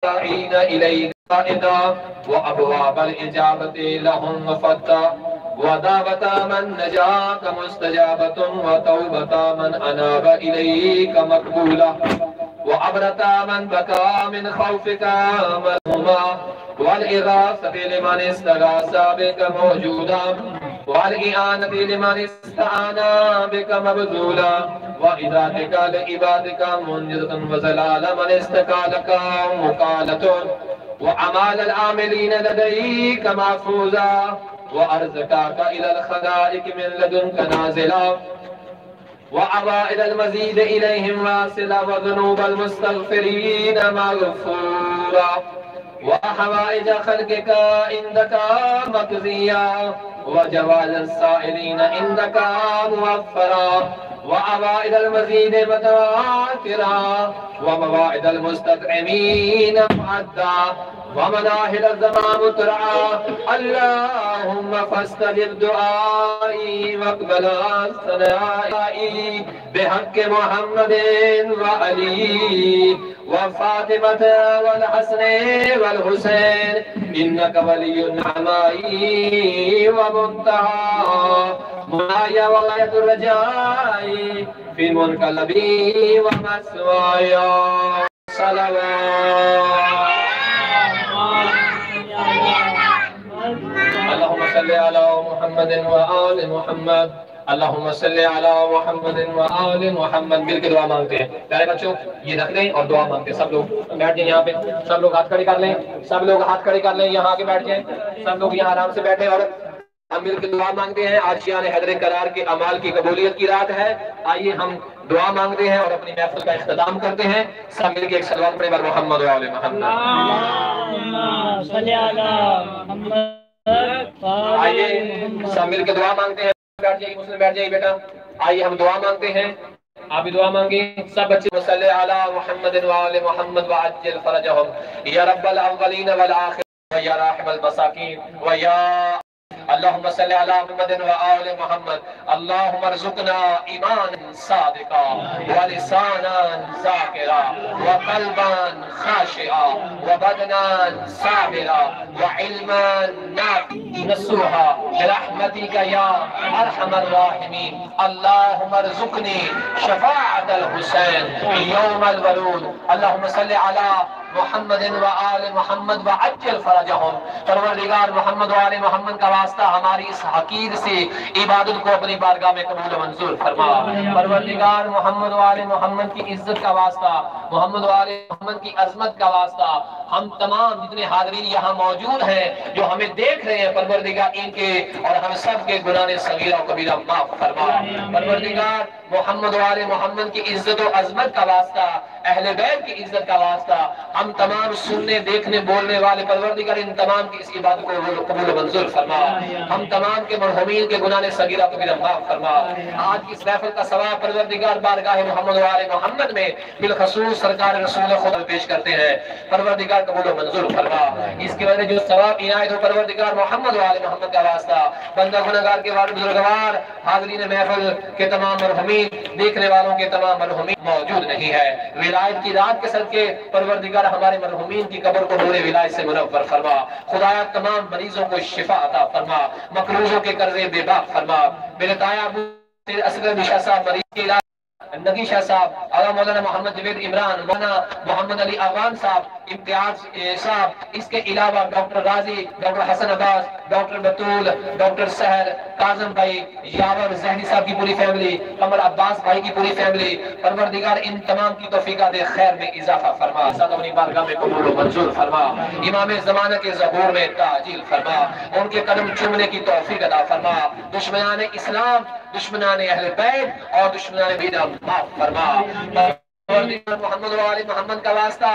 داعين إليك قائدا وأبواب الإجابة لهم مفتحة ودعوة من نجاك مستجابة وتوبة من أناب إليك مقبولة وعبرة من بكى من خوفك مذموما والإغاثة لمن استغاث بك موجودا والإعانة لمن استعان بك مبذولا وإذاتك لعبادك منجزة وزلال من استقالك مقالة وأعمال العاملين لديك محفوظا وأرزقك إلى الخلائق من لدنك نازلا وعوائد المزيد إليهم واصلا وذنوب المستغفرين مغفورا وحوائج خلقك عندك مقضيا وجواز السائلين عندك موفرا وعوائد المزيد متواترا ومواعد المستطعمين معدا ومناهل الزمان ترعى اللهم فاستجب دعائي واقبل ثنائي بحق محمد وعلي وفاطمة والحسن والحسين إنك ولي النعماء ومنتهى منايا وغاية الرجاء في المنقلب ومسوايا صلوات اللهم صل على محمد وآل محمد اللهم صل على محمد وآل محمد مل کے دعا مانگتے ہیں پیارے بچوں یہ رکھ دیں اور دعا مانگتے ہیں سب لوگ بیٹھ جائیں یہاں پہ سب لوگ ہاتھ کھڑے کر لیں سب لوگ ہاتھ کھڑے کر لیں یہاں آگے بیٹھ جائیں سب لوگ یہاں آرام سے بیٹھیں اور ہم مل کے دعا مانگتے ہیں آج شیان حیدر کرار کے اعمال کی قبولیت کی رات ہے آئیے ہم دعا مانگتے ہیں اور اپنی محفل کا اختتام کرتے ہیں سب مل کے ایک صلوات پڑھیں بر محمد و آل محمد آئیے سب مل کے دعا مانگتے ہیں بیٹھ جائیے مسلم بیٹھ جائیے بیٹا آئیے ہم دعا مانگتے ہیں آپ بھی دعا مانگیں سب بچے صلی علی محمد و آل محمد وعجل فرجهم یا رب الاولین والآخرین یا راحم المساکین و یا اللهم صل على محمد وآل محمد اللهم ارزقنا ایمانا صادقا ولسانا ذاکرا وقلبا خاشعا وبدنا صابرا وعلما نصوحا برحمتك یا ارحم الراحمین اللهم ارزقني شفاعة الحسین یوم الورود اللهم صل على محمد و آل محمد وعجل فرجهم پروردگار محمد و آل محمد کا واسطہ ہماری اس حقیر سے عبادت کو اپنی بارگاہ میں قبول و منظور فرما پروردگار محمد و آل محمد کی عزت کا واسطہ محمد و آل محمد کی عظمت کا واسطہ ہم تمام جتنے حاضرین یہاں موجود ہیں جو ہمیں دیکھ رہے ہیں پروردگار ان کے اور ہم سب کے گناہ صغیرہ و کبیرہ معاف فرما پروردگار محمد و آل محمد کی عزت و عظمت کا واسطہ اہل بیت کی عزت کا واسطہ ہم تمام سننے دیکھنے بولنے والے پروردگار ان تمام کی اس عبادت کو قبول و منظور فرما ہم تمام کے مرحومین کے گناہ صغیرہ کبیرہ معاف فرما آج کی اس محفل کا ثواب پروردگار بارگاہ محمد و آل محمد میں بالخصوص سرکار رسول خدا پیش کرتے ہیں پروردگار قبول و منظور فرما اس کی وجہ جو ثواب عنایت ہو پروردگار محمد و آل محمد کا واسطہ بندہ گنہگار کے وارد بزرگوار حاضرین محفل کے تمام مرحومین دیکھنے والوں کے تمام مرحومین موجود نہیں ہے ولایت کی رات کے صدقے پروردگار ہمارے مرحومین کی قبر کو نور ولایت سے منور فرما خدایا تمام مریضوں کو شفا عطا فرما مقروضوں کے قرضے بے باک فرما بلتایا ابو اصغر نشا صاحب مریض کے علاج نگی شاہ صاحب علامہ مولانا محمد جوید عمران مولانا محمد علی افغان صاحب امتیاز صاحب اس کے علاوہ ڈاکٹر غازی ڈاکٹر حسن عباس ڈاکٹر بطول ڈاکٹر سہر کاظم بھائی یاور زہنی صاحب کی پوری فیملی قمر عباس بھائی کی پوری فیملی پروردگار ان تمام کی توفیقات خیر میں اضافہ فرما ساتھ اپنی بارگاہ میں قبول و منظور فرما امام زمانہ کے ظہور میں تعجیل فرما ان کے قدم چومنے کی توفیق عطا فرما دشمنان اسلام دشمنان اہل بیت اور دشمنان بدعت معاف فرما محمد و آل محمد کا واسطہ